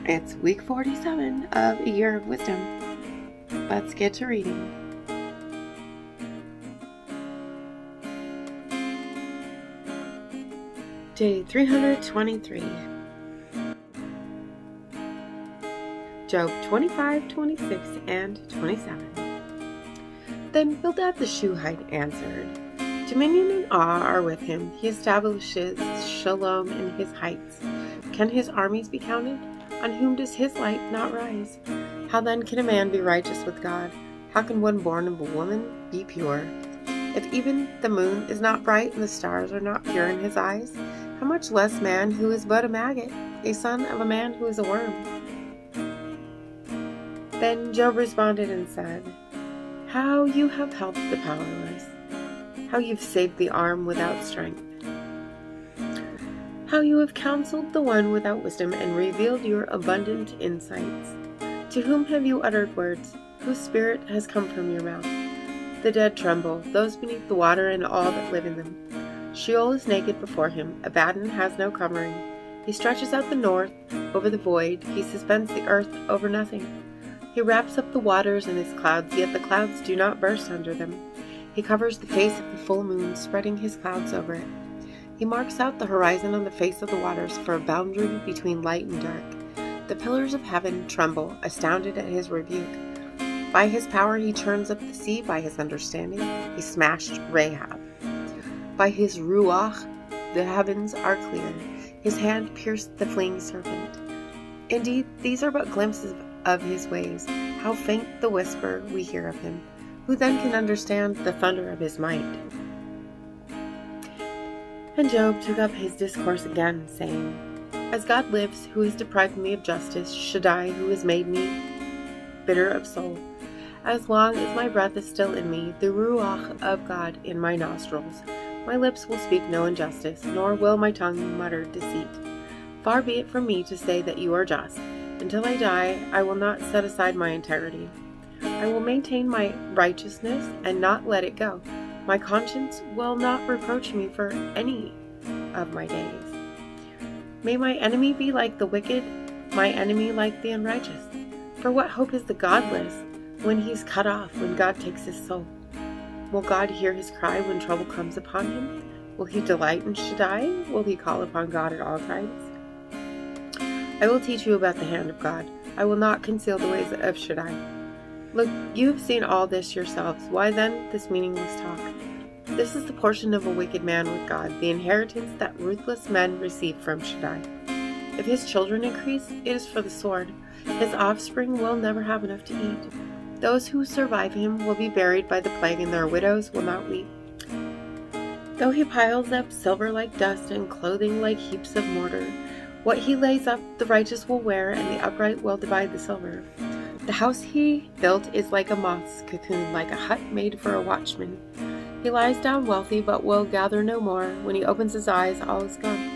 It's week 47 of A Year of Wisdom. Let's get to reading. Day 323. Job 25, 26, and 27. Then Bildad the Shuhite answered, Dominion and awe are with him. He establishes shalom in his heights. Can his armies be counted? On whom does his light not rise? How then can a man be righteous with God? How can one born of a woman be pure? If even the moon is not bright and the stars are not pure in his eyes, how much less man who is but a maggot, a son of a man who is a worm? Then Job responded and said, How you have helped the powerless, how you've saved the arm without strength, how you have counseled the one without wisdom and revealed your abundant insights. To whom have you uttered words? Whose spirit has come from your mouth? The dead tremble, those beneath the water and all that live in them. Sheol is naked before him, Abaddon has no covering. He stretches out the north over the void, he suspends the earth over nothing. He wraps up the waters in his clouds, yet the clouds do not burst under them. He covers the face of the full moon, spreading his clouds over it. He marks out the horizon on the face of the waters for a boundary between light and dark. The pillars of heaven tremble, astounded at his rebuke. By his power he churns up the sea, by his understanding he smashed Rahab. By his ruach the heavens are clear, his hand pierced the fleeing serpent. Indeed, these are but glimpses of his ways. How faint the whisper we hear of him. Who then can understand the thunder of his might? And Job took up his discourse again, saying, As God lives, who has deprived me of justice, Shaddai, who has made me bitter of soul, as long as my breath is still in me, the ruach of God in my nostrils, my lips will speak no injustice, nor will my tongue mutter deceit. Far be it from me to say that you are just. Until I die, I will not set aside my integrity. I will maintain my righteousness and not let it go. My conscience will not reproach me for any of my days. May my enemy be like the wicked, my enemy like the unrighteous. For what hope is the godless when he's cut off, when God takes his soul? Will God hear his cry when trouble comes upon him? Will he delight in Shaddai? Will he call upon God at all times? I will teach you about the hand of God. I will not conceal the ways of Shaddai. Look, you have seen all this yourselves. Why then this meaningless talk? This is the portion of a wicked man with God, the inheritance that ruthless men receive from Shaddai. If his children increase, it is for the sword. His offspring will never have enough to eat. Those who survive him will be buried by the plague, and their widows will not weep. Though he piles up silver like dust and clothing like heaps of mortar, what he lays up the righteous will wear, and the upright will divide the silver. The house he built is like a moth's cocoon, like a hut made for a watchman. He lies down wealthy, but will gather no more. When he opens his eyes, all is gone.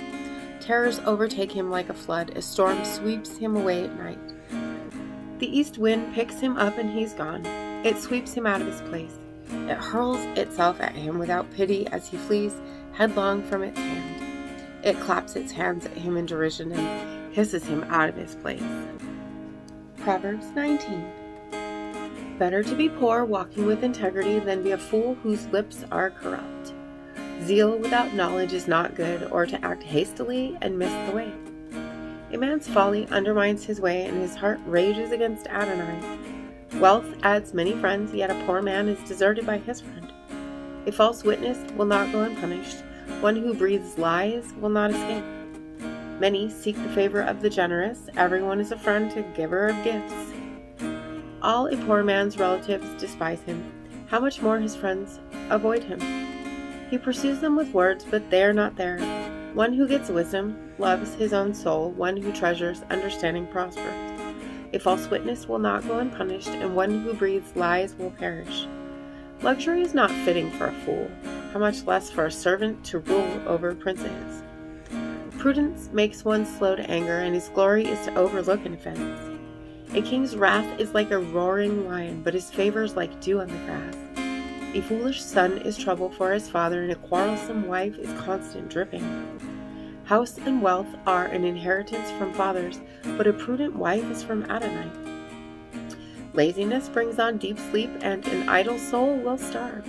Terrors overtake him like a flood. A storm sweeps him away at night. The east wind picks him up and he's gone. It sweeps him out of his place. It hurls itself at him without pity as he flees headlong from its hand. It claps its hands at him in derision and hisses him out of his place. Proverbs 19. Better to be poor, walking with integrity, than be a fool whose lips are corrupt. Zeal without knowledge is not good, or to act hastily and miss the way. A man's folly undermines his way, and his heart rages against Adonai. Wealth adds many friends, yet a poor man is deserted by his friend. A false witness will not go unpunished. One who breathes lies will not escape. Many seek the favor of the generous. Everyone is a friend to giver of gifts. All a poor man's relatives despise him. How much more his friends avoid him? He pursues them with words, but they are not there. One who gets wisdom loves his own soul. One who treasures understanding prospers. A false witness will not go unpunished, and one who breathes lies will perish. Luxury is not fitting for a fool. How much less for a servant to rule over princes? Prudence makes one slow to anger, and his glory is to overlook an offense. A king's wrath is like a roaring lion, but his favor is like dew on the grass. A foolish son is trouble for his father, and a quarrelsome wife is constant dripping. House and wealth are an inheritance from fathers, but a prudent wife is from Adonai. Laziness brings on deep sleep, and an idle soul will starve.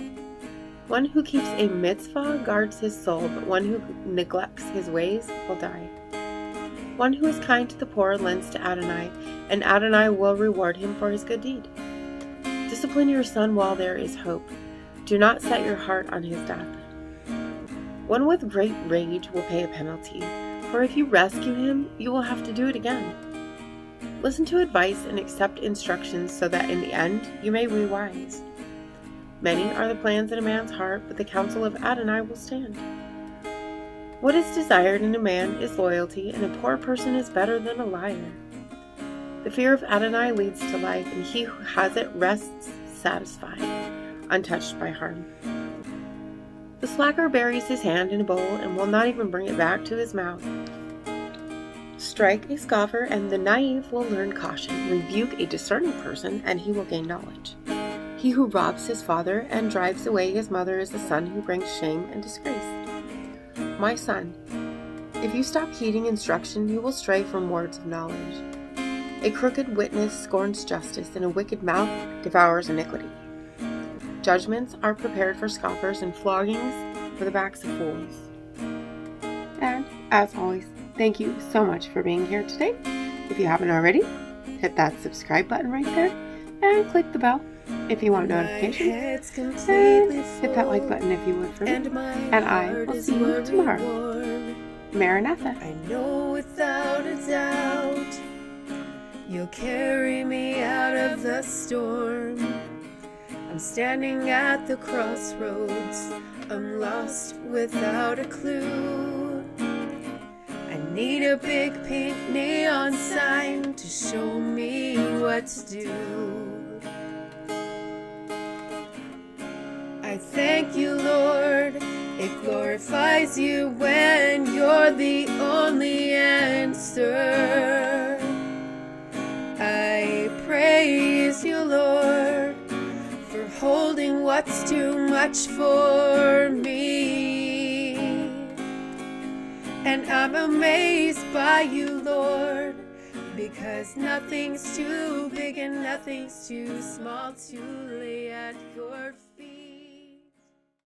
One who keeps a mitzvah guards his soul, but one who neglects his ways will die. One who is kind to the poor lends to Adonai, and Adonai will reward him for his good deed. Discipline your son while there is hope. Do not set your heart on his death. One with great rage will pay a penalty, for if you rescue him, you will have to do it again. Listen to advice and accept instructions so that in the end you may be wise. Many are the plans in a man's heart, but the counsel of Adonai will stand. What is desired in a man is loyalty, and a poor person is better than a liar. The fear of Adonai leads to life, and he who has it rests satisfied, untouched by harm. The slacker buries his hand in a bowl and will not even bring it back to his mouth. Strike a scoffer, and the naive will learn caution. Rebuke a discerning person, and he will gain knowledge. He who robs his father and drives away his mother is the son who brings shame and disgrace. My son, if you stop heeding instruction, you will stray from words of knowledge. A crooked witness scorns justice, and a wicked mouth devours iniquity. Judgments are prepared for scoffers, and floggings for the backs of fools. And, as always, thank you so much for being here today. If you haven't already, hit that subscribe button right there, and click the bell if you want notifications, and hit that like button if you would for me, and I will see you tomorrow. Maranatha. I know without a doubt you'll carry me out of the storm. I'm standing at the crossroads, I'm lost without a clue. I need a big pink neon sign to show me what to do. I thank you, Lord, it glorifies you when you're the only answer. I praise you, Lord, for holding what's too much for me. And I'm amazed by you, Lord, because nothing's too big and nothing's too small to lay at your feet.